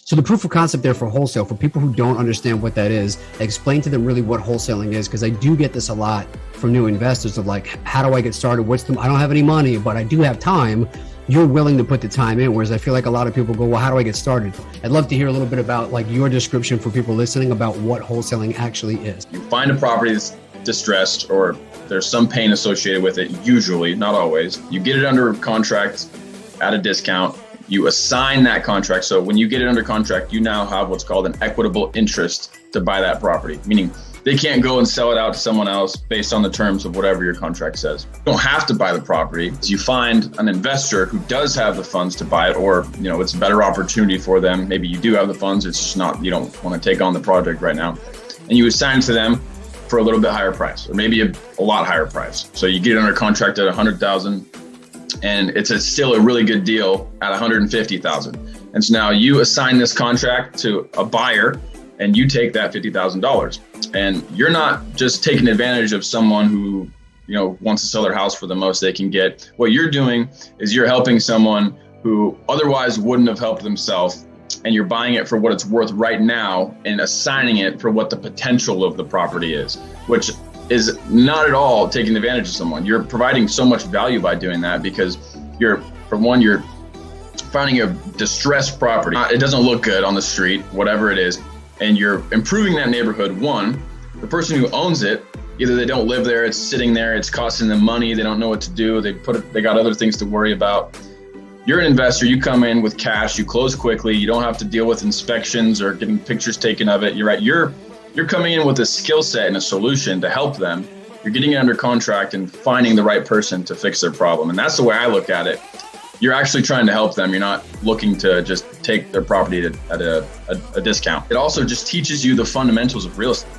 So the proof of concept there for wholesale, for people who don't understand what that is, explain to them really what wholesaling is, because I do get this a lot from new investors of like, how do I get started? I don't have any money, but I do have time. You're willing to put the time in, whereas I feel like a lot of people go, well, how do I get started? I'd love to hear a little bit about like your description for people listening about what wholesaling actually is. You find a property that's distressed or there's some pain associated with it, usually, not always. You get it under contract at a discount. You assign that contract. So when you get it under contract, you now have what's called an equitable interest to buy that property, meaning they can't go and sell it out to someone else based on the terms of whatever your contract says. You don't have to buy the property. You find an investor who does have the funds to buy it, or it's a better opportunity for them. Maybe you do have the funds, it's just not, you don't want to take on the project right now. And you assign to them for a little bit higher price, or maybe a lot higher price. So you get it under contract at $100,000. And it's still a really good deal at $150,000. And so now you assign this contract to a buyer and you take that $50,000. And you're not just taking advantage of someone who, wants to sell their house for the most they can get. What you're doing is you're helping someone who otherwise wouldn't have helped themselves. And you're buying it for what it's worth right now and assigning it for what the potential of the property is, which is not at all taking advantage of someone. You're providing so much value by doing that because you're finding a distressed property. It doesn't look good on the street, whatever it is, and you're improving that neighborhood. One, the person who owns it, either they don't live there, it's sitting there, it's costing them money, they don't know what to do, they got other things to worry about. You're an investor, you come in with cash, you close quickly, you don't have to deal with inspections or getting pictures taken of it. You're coming in with a skill set and a solution to help them. You're getting it under contract and finding the right person to fix their problem. And that's the way I look at it. You're actually trying to help them. You're not looking to just take their property at a discount. It also just teaches you the fundamentals of real estate.